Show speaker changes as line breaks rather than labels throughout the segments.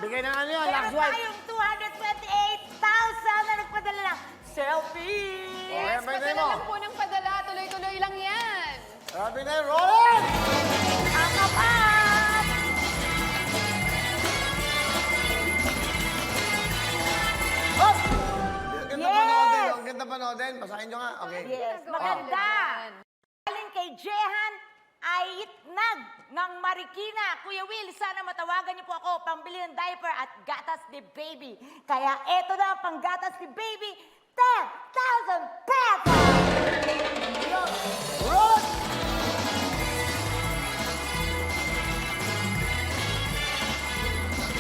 Bigay na ano yun, last
Meron
one.
tayong 228,000 na nagpadala ng selfie.
Yes,
Padala lang po ng padala. Tuloy-tuloy lang yan.
Sabi na yun, roll!
Ang kapat!
Hop! Ang ganda
Yes!
panoodin, ang ganda panoodin. Basahin nyo nga, okay.
Yes,
Ginagawa
maganda.
nila yan.
Galing kay Jehan Aitnag ng Marikina. Kuya Will, sana matawagan niyo po ako pambili ng diaper at gatas ni baby. Kaya eto na ang panggatas ni baby, 10,000 pesos!
Roll!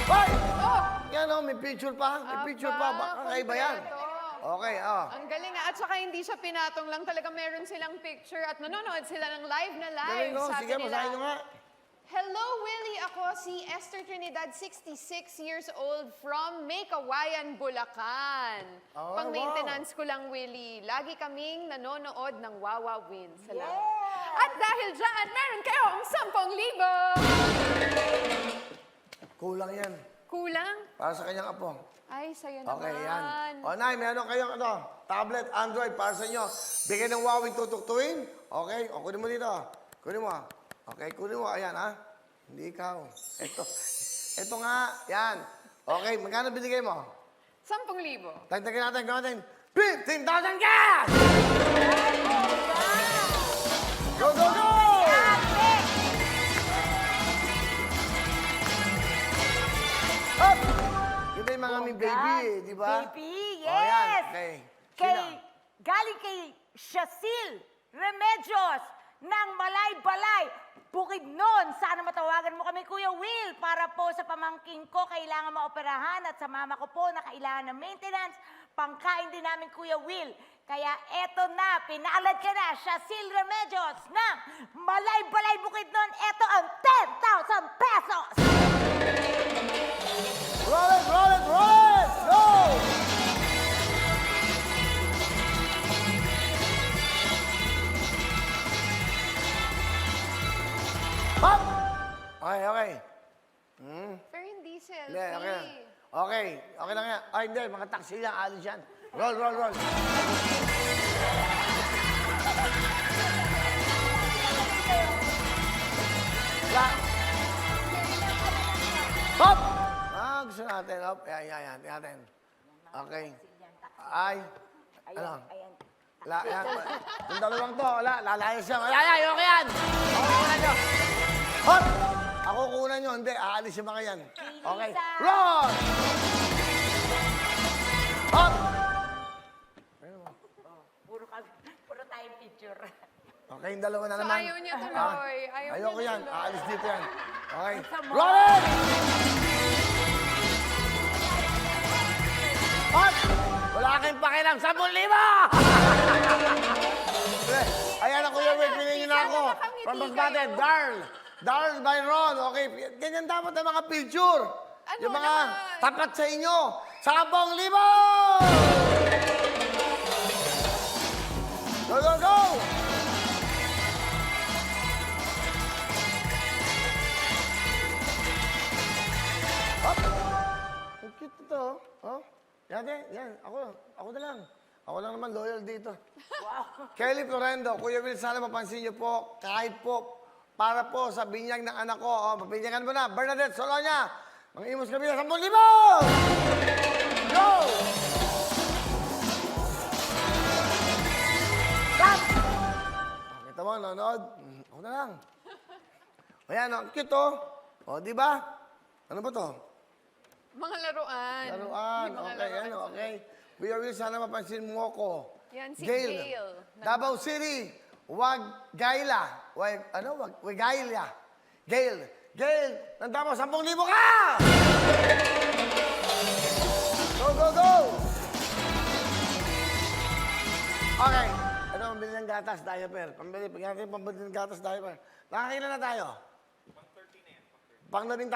Hoy!
Oh!
Yan o, may picture pa. May picture pa. Baka kaiba yan.
kompleto.
Okay, oh.
Ang galing nga. At saka hindi siya pinatong lang. Talaga meron silang picture at nanonood sila ng live na live.
Galing, oh.
Sabi
Sige,
nila,
basahin nyo nga.
Hello, Willie. Ako si Esther Trinidad, 66 years old from Maykawayan, Bulacan.
Oh,
Pang-maintenance ko lang, Willie. Lagi kaming nanonood ng Wawa Win. Salamat.
Yeah.
At dahil dyan, meron kayong 10,000.
Kulang yan.
Kulang?
Para sa kanyang apo.
Ay, saya naman.
Okay, yan. O, Nay, meron kayong tablet, Android, para sa inyo. Bigay ng Huawei tutuktuin. Okay, o, kunin mo dito. Kunin mo. Okay, kunin mo. Ayan, ha? Hindi ikaw. Ito nga. Yan. Okay, magkano binigay mo?
10,000.
Tagtagin natin, gawin natin. 15,000 cash! Go, go, go!
Ate!
Up! Yun na yung mga aming baby, eh, di ba?
Baby,
O, yan.
yes!
Okay.
Kay,
Sino?
galing kay Shasil Remedios ng Malay-Balay, Bukidnon. Sana matawagan mo kami, Kuya Will, para po sa pamangking ko kailangan maoperahan at sa mama ko po na kailangan ng maintenance. Pangkain din namin, Kuya Will. Kaya eto na, pinaalad ka na, Shasil Remedios ng Malay-Balay, Bukidnon. Eto ang 10,000 pesos!
Roll it, roll it, roll it! Go! Up! Okay, okay.
Pero hindi selfie.
Hindi, okay lang. Okay, okay lang yan. Ay, hindi, mga taxi yan, alis yan. Roll, roll, roll. La. Hop! Gusto natin. Hop, yan, yan, yan. Tingnan natin. Okay. Ay. Ano?
Ayan.
Yan. Yung dalawang to, lalayas siya. Ay, okay yan. Ako kunan nyo. Hop! Ako kunan nyo. Hindi, aalis yung mga yan. Okay. Roll! Hop!
Puro tayo picture.
Okay, yung dalawa na
So,
naman.
ayaw niya tuloy.
Ayoko yan.
tuloy.
Aalis dito yan. Okay.
Sama.
Roll it! Hop! Wala kayong pakialam. 10,000! Ayan na, Kuya Rick. Piningin na ako. From Masbate, Darl. Darl Byron. Okay. Ganyan dapat ang mga picture.
Ano
Yung mga
naman?
tapat sa inyo. 10,000! Go, go, go! Hop! Ang cute ito, oh. Yan, yan. Ako na lang. Ako lang naman loyal dito. Wow. Kelly Florendo, Kuya Will, sana mapansin niyo po, kahit po, para po sa binyag ng anak ko. Oh, mapinyagan mo na. Bernadette Solonia, mga imos kami na 10,000! Go! Stop! Oh, kita mo, nanonood. Ako na lang. Ayan, ang cute, oh. O, di ba? Ano ba to?
Mga laruan.
Laruan.
Yung mga
Okay,
laruan.
ano, okay. Kuya Will, sana mapansin mo ko.
Yan, si Gail.
Davao City. Wagaila. Wagaila. Gail. Gail, ng Davao, 10,000 ka! Go, go, go! Okay. Ito, pambili ng gatas, diaper. Pambili ng gatas, diaper. Nakakailan na tayo? Pang-13?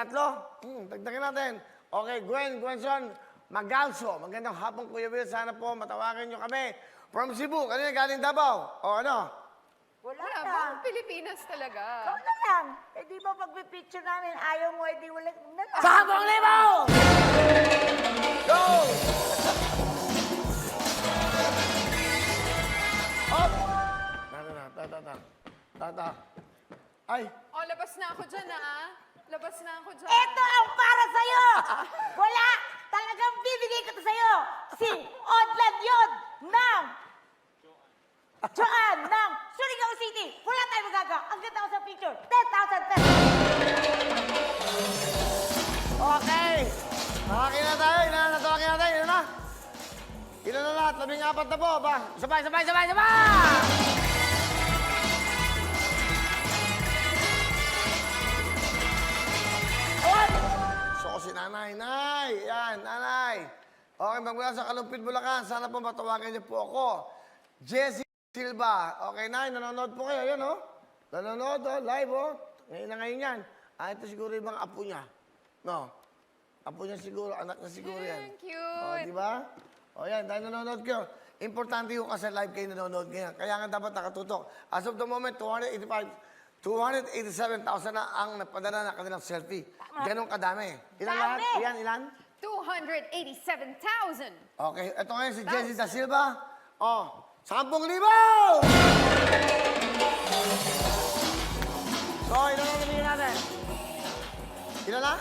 Dagdagan natin. Okay, Gwenson Magalso. Magandang hapon, Kuya Will. Sana po matawagan nyo kami. From Cebu. Kanina galing Davao. O ano?
Wala
Wala
na.
bang Pilipinas talaga?
Ikaw na lang. Eh di ba pag-picture namin, ayaw mo, eh di wala na lang.
10,000!
na ako dyan.
Ito ang para sa'yo! Wala! Talagang bibigay ko to sa'yo! Si Odlad Yod ng Joan ng Surigao City! Wala tayong magagawa! Ang ganda ko sa picture! 10,000 pesos!
Okay. Nakakina na tayo. Natawagin na tayo. Ilan na? Ilan na lahat? 14 na po. Ba? Sabay! So, si nanay. Nay! Yan, nanay. Okay, magmula sa Kalumpit, Bulacan. Sana po matawagan niyo po ako. Jessie Silva. Okay, nay, nanonood po kayo. Yan, oh. Nanonood, oh. Live, oh. Ngayon na ngayon yan. Ito siguro yung mga apo niya. No? Apo niya siguro, anak niya siguro yan.
Cute.
O, di ba? O yan, dahil nanonood kayo. Importante yung kasi live kayo nanonood ngayon. Kaya nga dapat nakatutok. As of the moment, 287,000 na ang napadala na kanilang selfie. Ganon kadami. Ilan
Dami!
lahat? Ilan, ilan?
287,000.
Okay, ito ngayon si Jessie Da Silva. O, 10,000! So, ilan na nabigyan natin? Ilan na?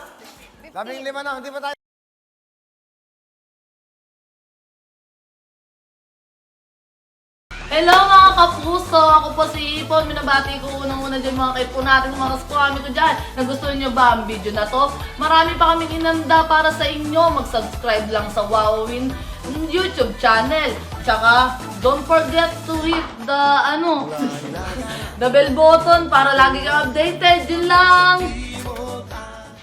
15 na, hindi pa tayo.
Hello mga kapuso! Ako po si Ipon. Minabati ko unang-una dyan mga kaipo natin, mga kaskwami ko dyan. Nagustuhan nyo ba ang video na to? Marami pa kaming inanda para sa inyo. Mag-subscribe lang sa Wowin YouTube channel. Tsaka, don't forget to hit the, the bell button para lagi kang updated. Yun lang!